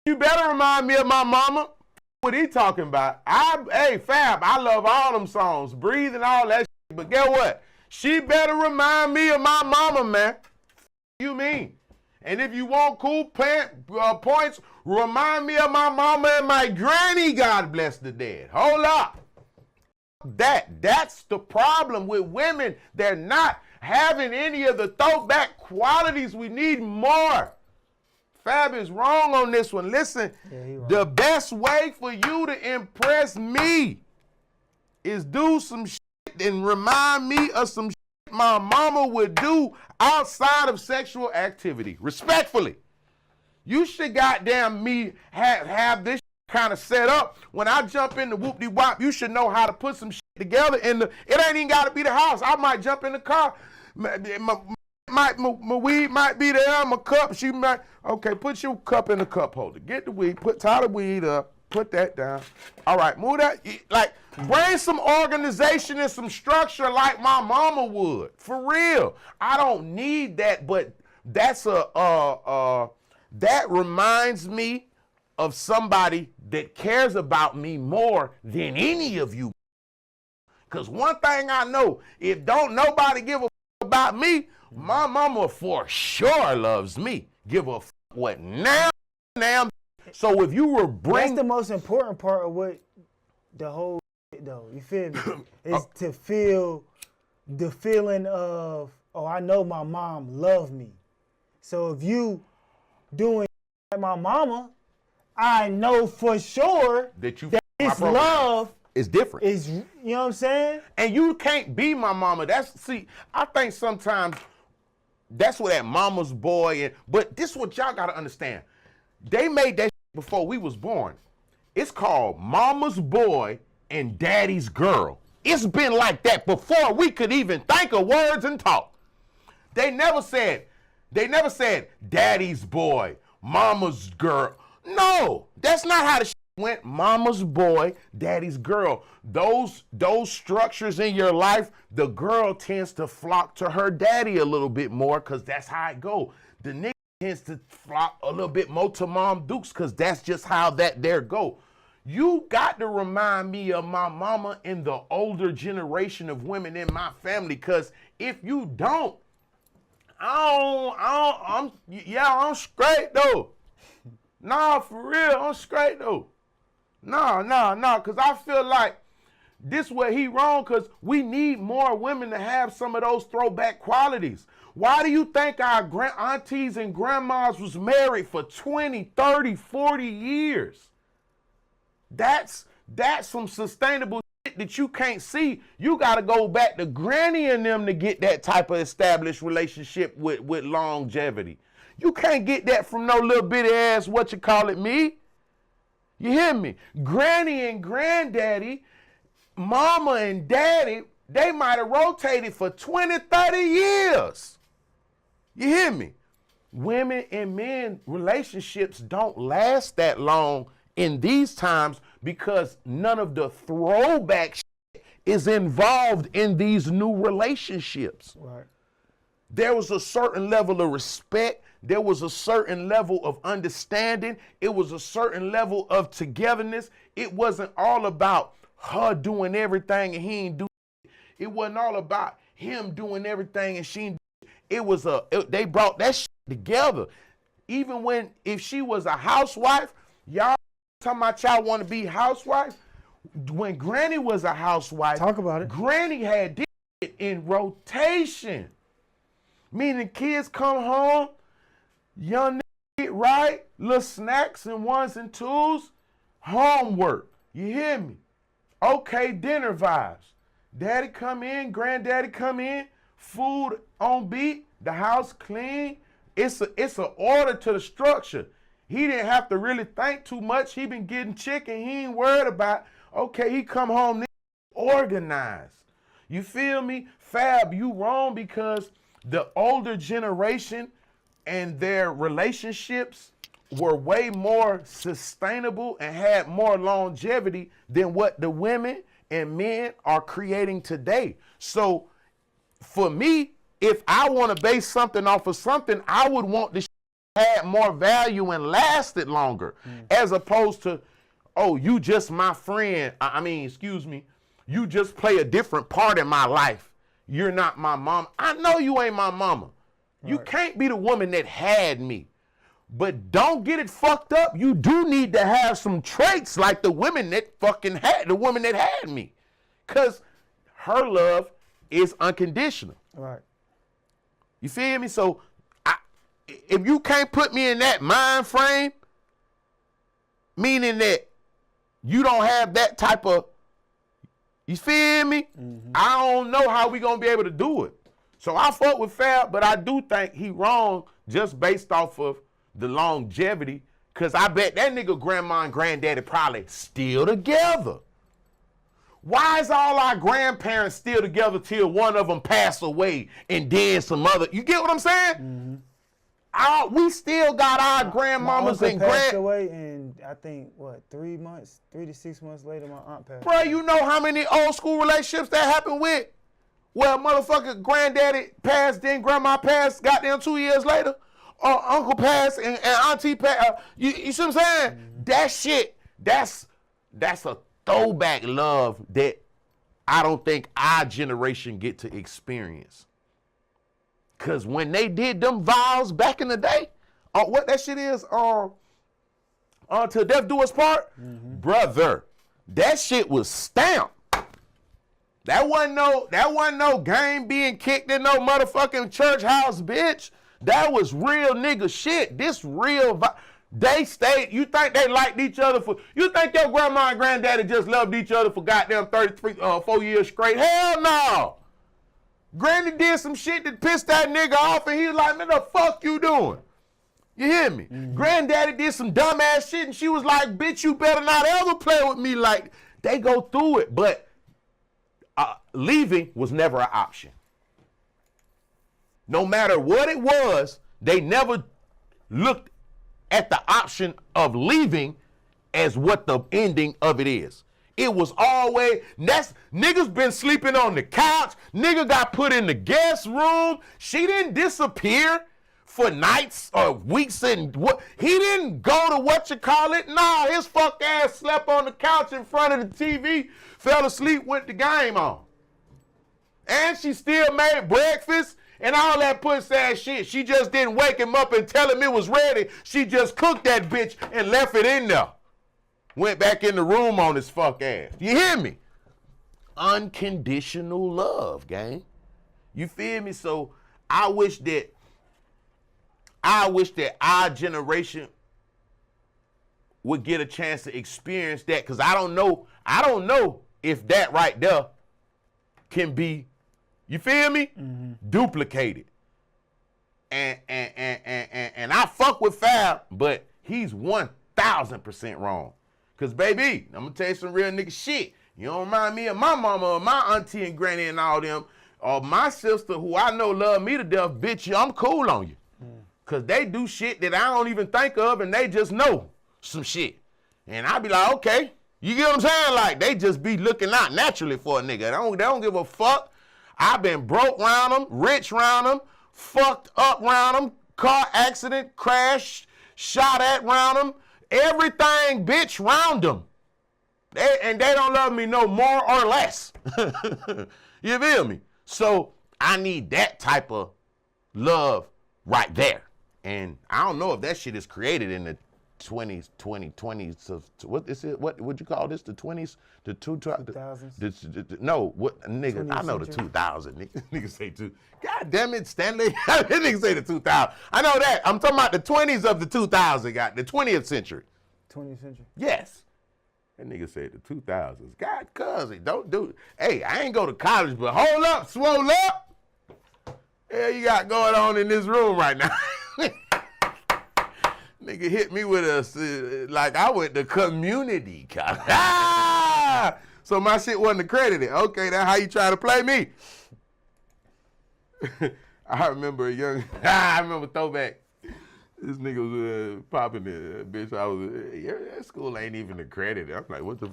You better remind me of my mama. What he talking about? Hey, Fab, I love all them songs, Breathe and all that shit, but guess what? She better remind me of my mama, man. You mean? And if you want cool points, remind me of my mama and my granny, God bless the dead. Hold up. That's the problem with women. They're not having any of the throwback qualities. We need more. Fab is wrong on this one. Listen, the best way for you to impress me is do some shit and remind me of some shit my mama would do outside of sexual activity. Respectfully. You should goddamn me have this kind of set up. When I jump in the whoop-de-wop, you should know how to put some shit together. It ain't even got to be the house. I might jump in the car. My weed might be there, my cup. She might, okay, put your cup in the cup holder. Get the weed, tie the weed up, put that down. All right, move that, like, bring some organization and some structure like my mama would. For real. I don't need that, but that's that reminds me of somebody that cares about me more than any of you. Because one thing I know, if don't nobody give a about me, my mama for sure loves me. Give a what now? So if you were that's the most important part of what the whole though. You feel me? Is to feel the feeling of, oh, I know my mom loved me. So if you doing like my mama, I know for sure that this love is different. You know what I'm saying? And you can't be my mama. I think sometimes that's what that mama's boy, but this is what y'all gotta understand. They made that before we was born. It's called mama's boy and daddy's girl. It's been like that before we could even think of words and talk. They never said daddy's boy, mama's girl. No, that's not how the shit went. Mama's boy, daddy's girl. Those structures in your life, the girl tends to flock to her daddy a little bit more because that's how it go. The nigga tends to flock a little bit more to Mom Dukes because that's just how that there go. You got to remind me of my mama and the older generation of women in my family, because if you don't, I'm straight though. Nah, for real, I'm straight though. No, because I feel like this way he wrong, because we need more women to have some of those throwback qualities. Why do you think our aunties and grandmas was married for 20, 30, 40 years? That's some sustainable shit that you can't see. You got to go back to Granny and them to get that type of established relationship with longevity. You can't get that from no little bitty ass me. You hear me? Granny and granddaddy, mama and daddy, they might have rotated for 20, 30 years. You hear me? Women and men relationships don't last that long in these times because none of the throwback shit is involved in these new relationships. Right. There was a certain level of respect. There was a certain level of understanding. It was a certain level of togetherness. It wasn't all about her doing everything and he ain't do it. It wasn't all about him doing everything and she ain't do it. They brought that shit together. Even if she was a housewife, y'all talking about y'all want to be housewife. When Granny was a housewife, talk about it. Granny had this shit in rotation. Meaning kids come home, young nigga get right, little snacks and ones and twos, homework. You hear me? Okay, dinner vibes. Daddy come in, granddaddy come in, food on beat, the house clean. It's an order to the structure. He didn't have to really think too much. He been getting chicken. He ain't worried about, okay, he come home organized. You feel me? Fab, you wrong, because the older generation and their relationships were way more sustainable and had more longevity than what the women and men are creating today. So for me, if I want to base something off of something, I would want this had more value and lasted longer, as opposed to, oh, you just my friend. Excuse me, you just play a different part in my life. You're not my mama. I know you ain't my mama. You can't be the woman that had me. But don't get it fucked up. You do need to have some traits like the women that fucking had, the woman that had me. Because her love is unconditional. Right. You feel me? So if you can't put me in that mind frame, meaning that you don't have that type of, you feel me? I don't know how we gonna be able to do it. So I fuck with Fab, but I do think he wrong just based off of the longevity, because I bet that nigga grandma and granddaddy probably still together. Why is all our grandparents still together till one of them pass away and then some other, you get what I'm saying? We still got our grandmamas and passed away, and I think, 3 to 6 months later, my aunt passed away. Bro, you know how many old school relationships that happened with? Well, motherfucker, granddaddy passed, then grandma passed, goddamn 2 years later. Or uncle passed and auntie passed. You see what I'm saying? That shit, that's a throwback love that I don't think our generation get to experience. Cause when they did them vows back in the day, what that shit is, till death do us part, brother, that shit was stamped. That wasn't no game being kicked in no motherfucking church house, bitch. That was real nigga shit. This real, they stayed, you think they liked each other for, you think your grandma and granddaddy just loved each other for goddamn 4 years straight? Hell no. Granny did some shit that pissed that nigga off and he was like, man, the fuck you doing? You hear me? Granddaddy did some dumbass shit and she was like, bitch, you better not ever play with me. Like, they go through it, but leaving was never an option. No matter what it was, they never looked at the option of leaving as what the ending of it is. It was always, niggas been sleeping on the couch. Nigga got put in the guest room. She didn't disappear for nights or weeks and what. He didn't go to Nah, his fuck ass slept on the couch in front of the TV, fell asleep, went the game on. And she still made breakfast and all that pussy ass shit. She just didn't wake him up and tell him it was ready. She just cooked that bitch and left it in there. Went back in the room on his fuck ass. You hear me? Unconditional love, gang. You feel me? So I wish that our generation would get a chance to experience that, because I don't know if that right there can be, you feel me? Duplicated. And I fuck with Fab, but he's 1,000% wrong. Cause baby, I'm gonna tell you some real nigga shit. You don't remind me of my mama or my auntie and granny and all them, or my sister who I know love me to death, bitch, I'm cool on you. Cause they do shit that I don't even think of and they just know some shit. And I be like, okay, you get what I'm saying? Like, they just be looking out naturally for a nigga. They don't give a fuck. I been broke round them, rich round them, fucked up round them, car accident, crash, shot at round them, everything, bitch, round them. They don't love me no more or less. You feel me? So I need that type of love right there. And I don't know if that shit is created in the 20s, what is it? What would you call this? The 20s? The 2000s? No, what, nigga, I know the 2000. Nigga say two. God damn it, Stanley. Nigga say the 2000. I know that. I'm talking about the 20s of the 2000, the 20th century. 20th century? Yes. That nigga said the 2000s. God, cuz it don't do it. Hey, I ain't go to college, but hold up, swole up. Yeah, you got going on in this room right now. Nigga hit me with like I went to community college. So my shit wasn't accredited. Okay, that's how you try to play me. I remember throwback. This nigga was popping it, bitch. That school ain't even accredited. I'm like, what the